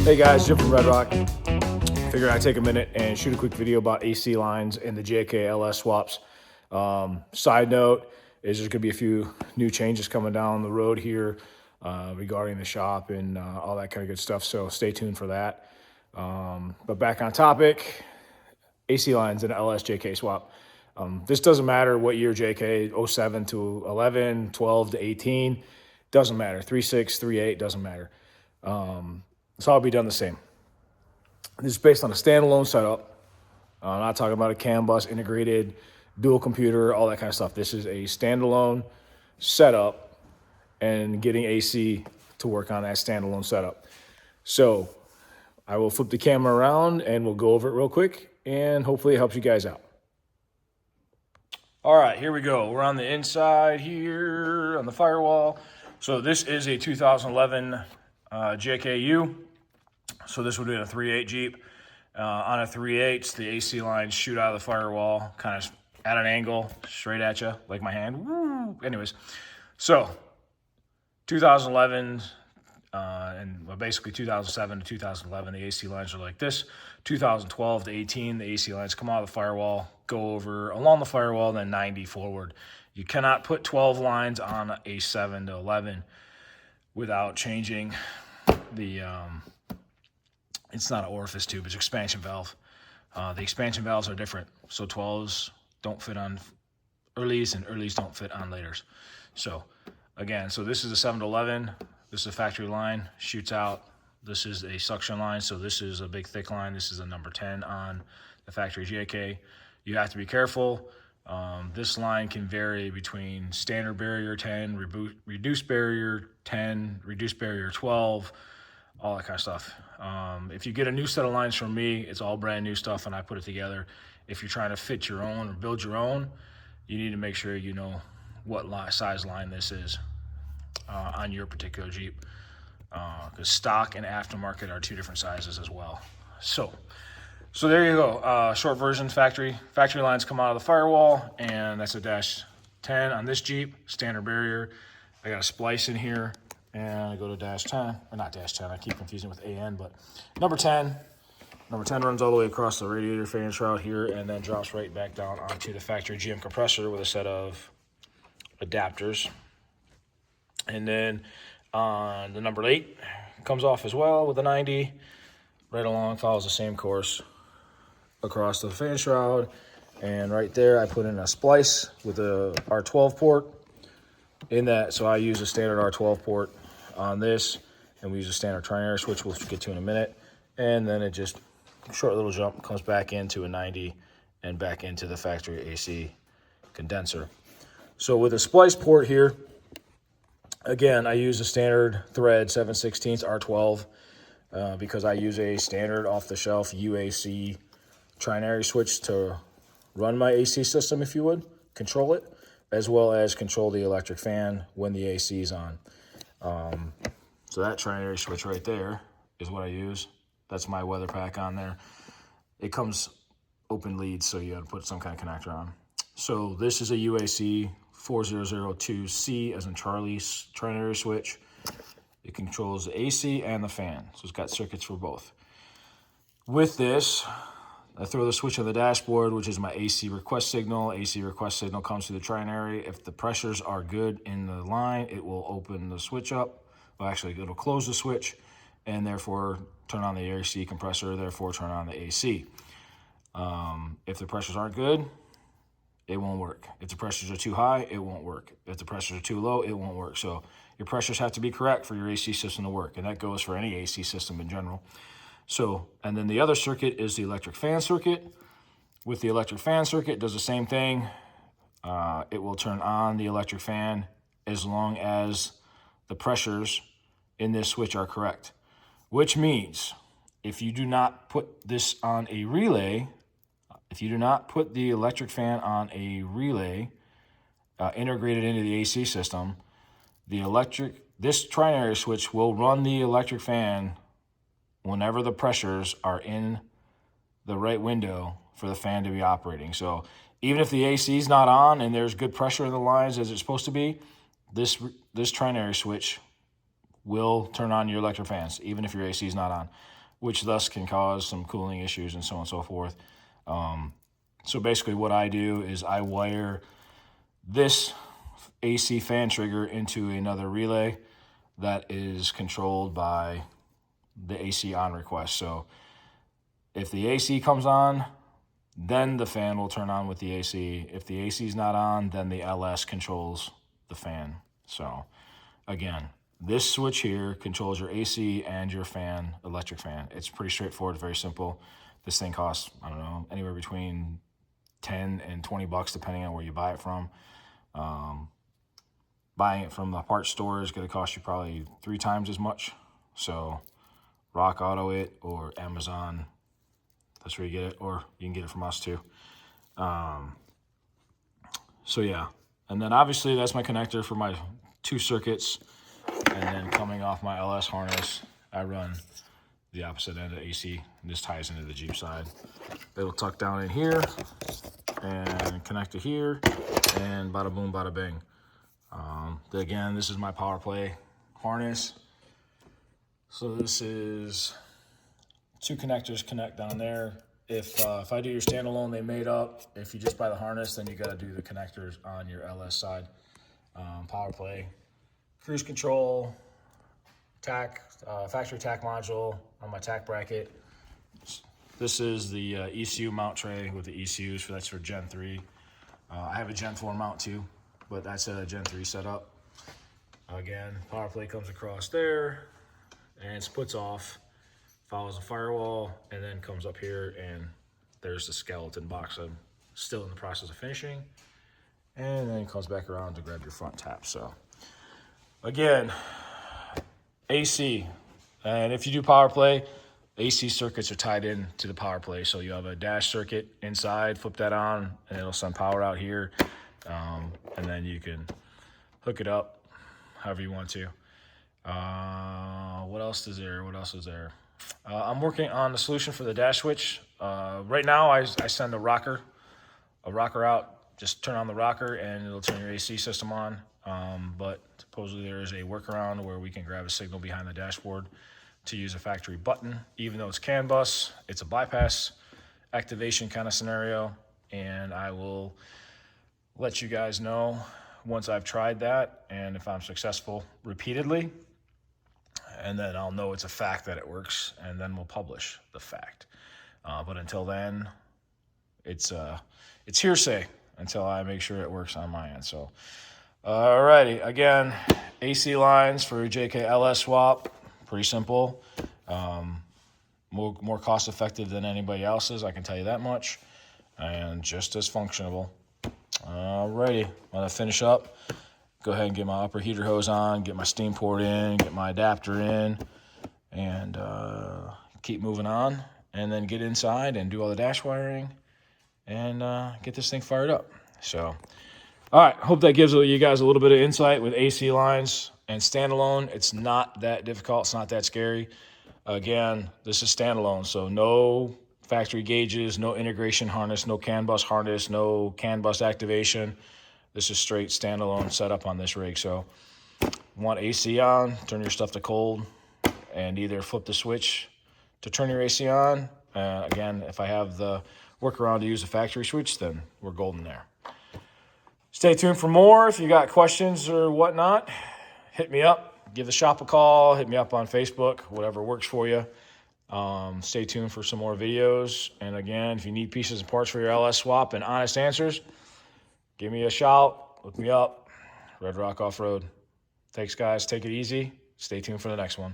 Hey guys, Jim from Red Rock. Figured I'd take a minute and shoot a quick video about AC lines and the JK LS swaps. Side note is there's going to be a few new changes coming down the road here regarding the shop and all that kind of good stuff, so stay tuned for that. But back on topic, AC lines and LS JK swap. This doesn't matter what year JK, 07 to 11, 12 to 18, doesn't matter. 3.6, 3.8, doesn't matter. It's all be done the same. This is based on a standalone setup. I'm not talking about a CAN bus, integrated, dual computer, all that kind of stuff. This is a standalone setup and getting AC to work on that standalone setup. So I will flip the camera around and we'll go over it real quick and hopefully it helps you guys out. All right, here we go. We're on the inside here on the firewall. So this is a 2011 JKU. So this would be a 3.8 Jeep. On a 3.8, the AC lines shoot out of the firewall, kind of at an angle, straight at you, like my hand. Woo! Anyways, so 2011 and basically 2007 to 2011, the AC lines are like this. 2012 to 18, the AC lines come out of the firewall, go over along the firewall, then 90 forward. You cannot put 12 lines on a 7 to 11 without changing the it's not an orifice tube, it's expansion valve. The expansion valves are different. So 12s don't fit on earlies and earlies don't fit on laters. So again, so this is a 7 to 11. This is a factory line, shoots out. This is a suction line. So this is a big thick line. This is a number 10 on the factory JK. You have to be careful. This line can vary between standard barrier 10, reduced barrier 10, reduced barrier 12, all that kind of stuff. If you get a new set of lines from me, it's all brand new stuff and I put it together. If you're trying to fit your own or build your own, you need to make sure you know what size line this is on your particular Jeep. Because stock and aftermarket are two different sizes as well. So there you go. Short version, factory lines come out of the firewall, and that's a dash 10 on this Jeep, standard barrier. I got a splice in here. And I go to dash 10, or not dash 10, I keep confusing with AN, but number 10. Number 10 runs all the way across the radiator fan shroud here and then drops right back down onto the factory GM compressor with a set of adapters. And then the number 8 comes off as well with a 90. Right along, follows the same course across the fan shroud. And right there, I put in a splice with a R12 port in that. So I use a standard R12 port on this, and we use a standard Trinary switch, we'll get to in a minute. And then it just, short little jump, comes back into a 90 and back into the factory AC condenser. So with a splice port here, again, I use a standard thread 7/16 R12 because I use a standard off-the-shelf UAC Trinary switch to run my AC system, if you would, control it, as well as control the electric fan when the AC is on. So that Trinary switch right there is what I use. That's my weather pack on there. It comes open leads, so you got to put some kind of connector on. So this is a UAC 4002C as in Charlie's Trinary switch. It controls the AC and the fan, so it's got circuits for both. With this, I throw the switch on the dashboard, which is my AC request signal. AC request signal comes through the Trinary. If the pressures are good in the line, it will open the switch up. Well, actually, it'll close the switch and therefore turn on the AC compressor, therefore turn on the AC. If the pressures aren't good, it won't work. If the pressures are too high, it won't work. If the pressures are too low, it won't work. So your pressures have to be correct for your AC system to work, and that goes for any AC system in general. So, and then the other circuit is the electric fan circuit. With the electric fan circuit, it does the same thing. It will turn on the electric fan as long as the pressures in this switch are correct. Which means if you do not put this on a relay, if you do not put the electric fan on a relay integrated into the AC system, this Trinary switch will run the electric fan whenever the pressures are in the right window for the fan to be operating. So even if the AC is not on and there's good pressure in the lines as it's supposed to be, this Trinary switch will turn on your electric fans, even if your AC is not on. which thus can cause some cooling issues and so on and so forth. So basically what I do is I wire this AC fan trigger into another relay that is controlled by the AC on request. So if the AC comes on, then the fan will turn on with the AC. If the AC is not on, then the LS controls the fan. So again, this switch here controls your AC and your fan, electric fan. It's pretty straightforward, very simple. This thing costs, I don't know, anywhere between 10 and 20 bucks, depending on where you buy it from. Buying it from the parts store is going to cost you probably 3 times as much. So Rock Auto it or Amazon, that's where you get it, or you can get it from us too. So yeah, and then obviously that's my connector for my 2 circuits, and then coming off my LS harness, I run the opposite end of AC, and this ties into the Jeep side. It'll tuck down in here and connect to here, and bada boom, bada bing. Again, this is my power play harness. So this is 2 connectors connect down there. If I do your standalone, they made up. If you just buy the harness, then you got to do the connectors on your LS side. Power play, cruise control, tack, factory tack module on my tack bracket. This is the ECU mount tray with the ECUs, that's for Gen 3. I have a Gen 4 mount too, but that's a Gen 3 setup. Again, power play comes across there and splits off, follows the firewall, and then comes up here, and there's the skeleton box I'm still in the process of finishing. And then it comes back around to grab your front tap. So again, AC. And if you do power play, AC circuits are tied in to the power play. So you have a dash circuit inside, flip that on, and it'll send power out here. And then you can hook it up however you want to. What else is there? I'm working on the solution for the dash switch. Right now, I send a rocker out. Just turn on the rocker and it'll turn your AC system on. But supposedly there is a workaround where we can grab a signal behind the dashboard to use a factory button. Even though it's CAN bus, it's a bypass activation kind of scenario. And I will let you guys know once I've tried that and if I'm successful repeatedly. And then I'll know it's a fact that it works, and then we'll publish the fact. But until then, it's hearsay until I make sure it works on my end. So, alrighty, again, AC lines for JKLS swap, pretty simple. More cost effective than anybody else's, I can tell you that much, and just as functional. Alrighty, I'm gonna finish up. Go ahead and get my upper heater hose on, get my steam port in, get my adapter in, and keep moving on. And then get inside and do all the dash wiring and get this thing fired up. So, all right, hope that gives you guys a little bit of insight with AC lines and standalone. It's not that difficult. It's not that scary. Again, this is standalone, so no factory gauges, no integration harness, no CAN bus harness, no CAN bus activation. This is straight standalone setup on this rig. So want AC on, turn your stuff to cold, and either flip the switch to turn your AC on. Again, if I have the workaround to use a factory switch, then we're golden there. Stay tuned for more. If you got questions or whatnot, hit me up. Give the shop a call. Hit me up on Facebook, whatever works for you. Stay tuned for some more videos. And again, if you need pieces and parts for your LS swap and honest answers, give me a shout. Look me up. Red Rock Off-Road. Thanks, guys. Take it easy. Stay tuned for the next one.